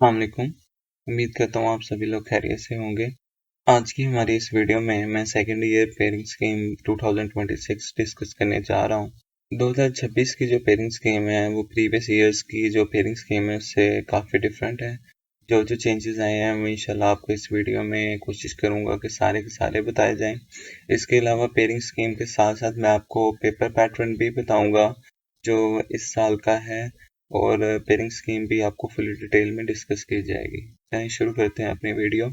अस्सलामुअलैकुम। उम्मीद करता हूँ आप सभी लोग खैरियत से होंगे। आज की हमारी इस वीडियो में मैं second year pairing scheme 2026 discuss करने जा रहा हूँ। 2026 की जो पेयरिंग स्कीम है वो प्रीवियस ईयर्स की जो पेयरिंग स्कीम है उससे काफ़ी डिफरेंट है। जो जो चेंजेस आए हैं मैं इंशाल्लाह आपको इस वीडियो में कोशिश करूँगा कि सारे के सारे बताए जाएँ। इसके अलावा पेयरिंग स्कीम के साथ साथ मैं आपको पेपर पैटर्न भी बताऊँगा जो इस साल का है, और पेयरिंग स्कीम भी आपको फुल डिटेल में डिस्कस की जाएगी। चलिए शुरू करते हैं अपनी वीडियो।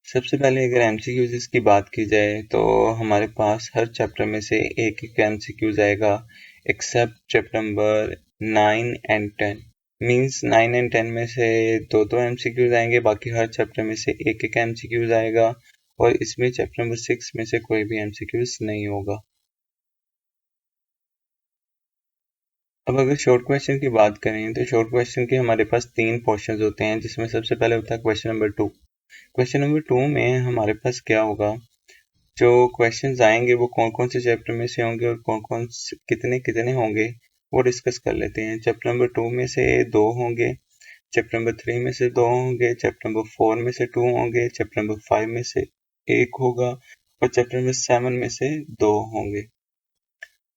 सबसे पहले अगर एमसीक्यूज की बात की जाए तो हमारे पास हर चैप्टर में से एक एक एमसीक्यूज आएगा except chapter number 9 and 10। Means 9 and 10 में से दो दो एमसीक्यूज आएंगे, बाकी हर चैप्टर में से एक एक एमसीक्यूज आएगा, और इसमें चैप्टर नंबर 6 में से कोई भी एमसीक्यूज नहीं होगा। अब अगर शॉर्ट क्वेश्चन की बात करें तो शॉर्ट क्वेश्चन के हमारे पास तीन पोर्शंस होते हैं, जिसमें सबसे पहले होता है क्वेश्चन नंबर 2। क्वेश्चन नंबर 2 में हमारे पास क्या होगा, जो क्वेश्चंस आएंगे वो कौन कौन से चैप्टर में से होंगे और कौन कौन से कितने कितने होंगे वो डिस्कस कर लेते हैं। चैप्टर नंबर 2 में से 2 होंगे, चैप्टर नंबर 3 में से 2 होंगे, चैप्टर नंबर 4 में से 2 होंगे, चैप्टर नंबर 5 में से 1 होगा, और चैप्टर नंबर 7 में से 2 होंगे।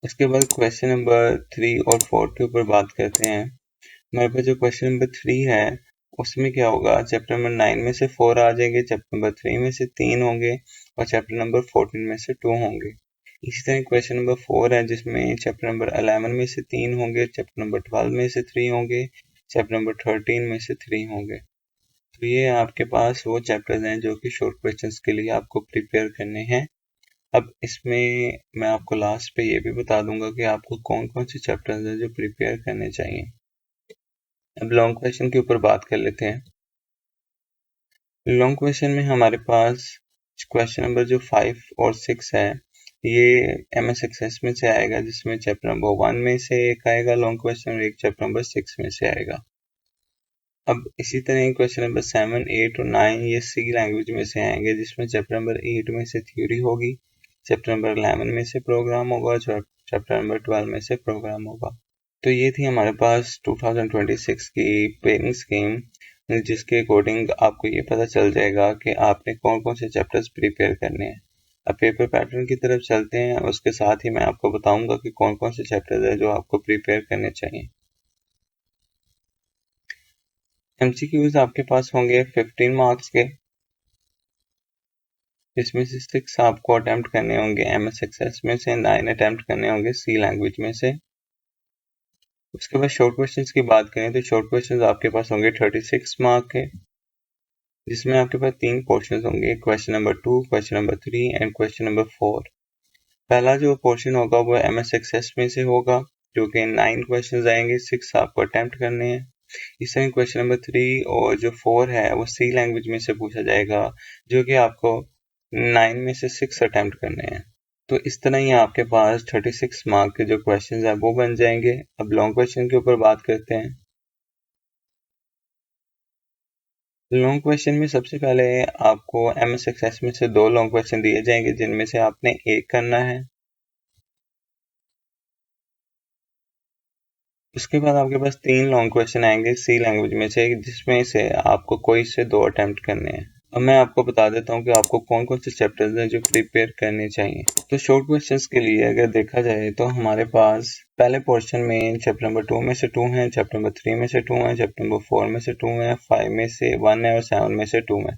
उसके बाद क्वेश्चन नंबर 3 और 4 के ऊपर बात करते हैं। हमारे पास जो क्वेश्चन नंबर 3 है उसमें क्या होगा, चैप्टर नंबर 9 में से 4 आ जाएंगे, चैप्टर नंबर 3 में से 3 होंगे, और चैप्टर नंबर 14 में से 2 होंगे। इसी तरह क्वेश्चन नंबर 4 है जिसमें चैप्टर नंबर 11 में से 3 होंगे, चैप्टर नंबर 12 में से 3 होंगे, चैप्टर नंबर 13 में से 3 होंगे। तो ये आपके पास वो चैप्टर्स हैं जो कि शॉर्ट क्वेश्चंस के लिए आपको प्रिपेयर करने हैं। अब इसमें मैं आपको लास्ट पे ये भी बता दूंगा कि आपको कौन कौन से चैप्टर्स हैं जो प्रिपेयर करने चाहिए। अब लॉन्ग क्वेश्चन के ऊपर बात कर लेते हैं। लॉन्ग क्वेश्चन में हमारे पास क्वेश्चन नंबर जो 5 और 6 है ये एमएस एक्सेस में से आएगा, जिसमें चैप्टर नंबर 1 में से एक आएगा लॉन्ग क्वेश्चन और एक चैप्टर नंबर 6 में से आएगा। अब इसी तरह क्वेश्चन नंबर 7, 8 और 9 ये सी लैंग्वेज में से आएंगे, जिसमें चैप्टर नंबर 8 में से थ्योरी होगी, चैप्टर नंबर 11 में से प्रोग्राम होगा, चैप्टर नंबर 12 में से प्रोग्राम होगा। तो ये थी हमारे पास 2026 की पेयरिंग स्कीम, जिसके अकॉर्डिंग आपको ये पता चल जाएगा कि आपने कौन कौन से चैप्टर्स प्रिपेयर करने हैं। अब पेपर पैटर्न की तरफ चलते हैं, उसके साथ ही मैं आपको बताऊंगा कि कौन कौन से चैप्टर्स हैं जो आपको प्रिपेयर करने चाहिए। एमसीक्यूज आपके पास होंगे 15 मार्क्स के, जिसमें से 6 आपको अटेम्प्ट करने होंगे एमएस एक्सेस में से, 9 अटेम्प्ट करने होंगे सी लैंग्वेज में से। उसके बाद शॉर्ट क्वेश्चंस की बात करें तो शॉर्ट क्वेश्चंस आपके पास होंगे 36 मार्क के, जिसमें आपके पास 3 पोर्शन होंगे, question number 2, question number 3 and question number 4। पहला जो पोर्शन होगा वो एमएस एक्सेस में से होगा, जो कि 9 क्वेश्चन आएंगे, 6 आपको अटेम्प्ट करने हैं। इस तरह क्वेश्चन नंबर 3 और जो 4 है वो सी लैंग्वेज में से पूछा जाएगा, जो कि आपको 9 में से 6 अटेम्प्ट करने हैं। तो इस तरह ही आपके पास 36 मार्क के जो क्वेश्चन है वो बन जाएंगे। अब लॉन्ग क्वेश्चन के ऊपर बात करते हैं। लॉन्ग क्वेश्चन में सबसे पहले आपको एमएस एक्सेस में से 2 लॉन्ग क्वेश्चन दिए जाएंगे, जिनमें से आपने एक करना है। उसके बाद आपके पास 3 लॉन्ग क्वेश्चन आएंगे सी लैंग्वेज में से, जिसमें से आपको कोई से 2 अटेम्प्ट करने हैं। अब मैं आपको बता देता हूँ कि आपको कौन कौन से चैप्टर्स हैं जो प्रिपेयर करने चाहिए। तो शॉर्ट क्वेश्चंस के लिए अगर देखा जाए तो हमारे पास पहले पोर्शन में चैप्टर नंबर 2 में से 2 हैं, चैप्टर नंबर 3 में से 2 हैं, चैप्टर नंबर 4 में से 2 हैं, 5 में से 1 है और 7 में से 2 है।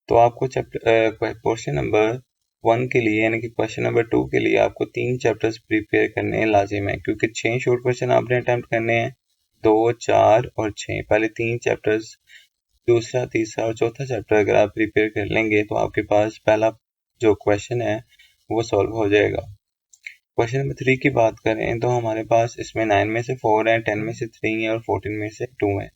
तो आपको चैप्टर पोर्शन नंबर 1 के लिए यानी कि क्वेश्चन नंबर 2 के लिए आपको 3 चैप्टर्स प्रिपेयर करने लाजिम है, क्योंकि 6 शॉर्ट क्वेश्चन आपने अटेम्प्ट करने हैं, 2, 4 और 6। पहले 3 चैप्टर्स, दूसरा, तीसरा और चौथा चैप्टर अगर आप प्रिपेयर कर लेंगे तो आपके पास पहला जो क्वेश्चन है वो सॉल्व हो जाएगा। क्वेश्चन नंबर 3 की बात करें तो हमारे पास इसमें 9 में से 4 है, 10 में से 3 है और 14 में से 2 है।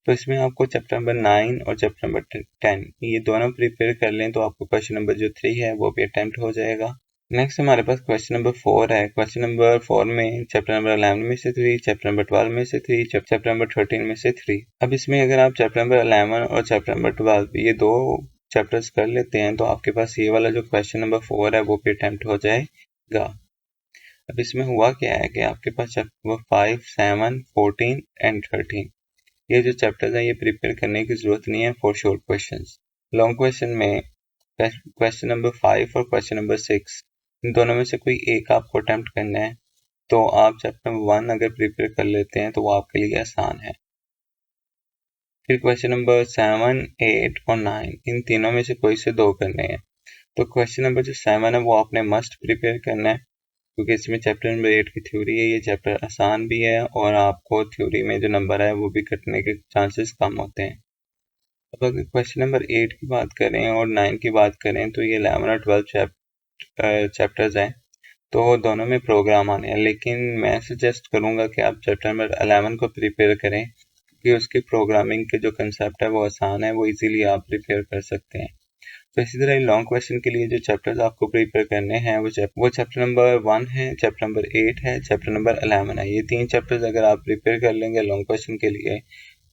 तो इसमें आपको चैप्टर नंबर 9 और चैप्टर नंबर 10 ये दोनों प्रिपेयर कर लें तो आपको क्वेश्चन नंबर जो 3 है वो भी अटेम्प्ट हो जाएगा। नेक्स्ट हमारे पास क्वेश्चन नंबर 4 है। क्वेश्चन नंबर 4 में चैप्टर नंबर 11 में से 3, चैप्टर नंबर 12 में से 3, चैप्टर नंबर 13 में से 3। अब इसमें अगर आप चैप्टर नंबर 11 और चैप्टर नंबर 12 ये 2 चैप्टर्स कर लेते हैं तो आपके पास ये वाला जो क्वेश्चन नंबर 4 है वो भी अटेम्प्ट हो जाएगा। अब इसमें हुआ क्या है कि आपके पास चैप्टर 5, 7, 14 एंड 13 ये जो चैप्टर्स हैं ये प्रिपेयर करने की जरूरत नहीं है for short questions. Long question में क्वेश्चन नंबर 5 और क्वेश्चन नंबर 6 इन दोनों में से कोई एक आपको अटेम्प्ट करना है, तो आप चैप्टर 1 अगर प्रिपेयर कर लेते हैं तो वो आपके लिए आसान है। फिर क्वेश्चन नंबर 7, 8 और 9 इन तीनों में से कोई से दो करने हैं। तो क्वेश्चन नंबर जो 7 है वो आपने मस्ट प्रिपेयर करना है, क्योंकि इसमें चैप्टर नंबर 8 की थ्योरी है। ये चैप्टर आसान भी है और आपको थ्योरी में जो नंबर है वो भी कटने के चांसेस कम होते हैं। अब अगर क्वेश्चन नंबर 8 की बात करें और 9 की बात करें तो ये 11 और 12 चैप्टर्स हैं, तो दोनों में प्रोग्राम आने हैं, लेकिन मैं सजेस्ट करूंगा कि आप चैप्टर नंबर 11 को प्रिपेयर करें, क्योंकि उसकी प्रोग्रामिंग के जो कंसेप्ट है वो आसान है, वो इजीली आप प्रिपेयर कर सकते हैं। तो इसी तरह लॉन्ग क्वेश्चन के लिए जो चैप्टर्स आपको प्रिपेयर करने हैं वो चैप्टर नंबर 1 है, चैप्टर नंबर 8 है, चैप्टर नंबर 11 है। ये 3 चैप्टर्स अगर आप प्रिपेयर कर लेंगे लॉन्ग क्वेश्चन के लिए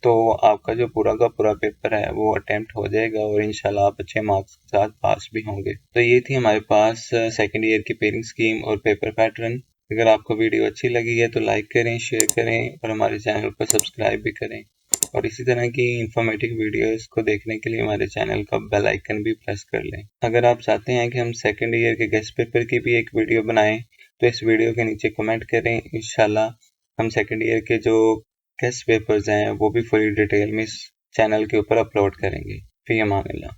तो आपका जो पूरा का पूरा पेपर है वो अटेम्प्ट हो जाएगा और इंशाल्लाह आप अच्छे मार्क्स के साथ पास भी होंगे। तो ये थी हमारे पास सेकेंड ईयर की पेयरिंग स्कीम और पेपर पैटर्न। अगर आपको वीडियो अच्छी लगी है तो लाइक करें, शेयर करें और हमारे चैनल को सब्सक्राइब भी करें। और इसी तरह की इंफॉर्मेटिव वीडियोस को देखने के लिए हमारे चैनल का बेल आइकन भी प्रेस कर लें। अगर आप चाहते हैं कि हम सेकेंड ईयर के गेस्ट पेपर की भी एक वीडियो बनाएं तो इस वीडियो के नीचे कमेंट करें। इंशाल्लाह हम सेकेंड ईयर के जो गेस्ट पेपर्स हैं वो भी फुल डिटेल में इस चैनल के ऊपर अपलोड करेंगे। फी अमान अल्लाह।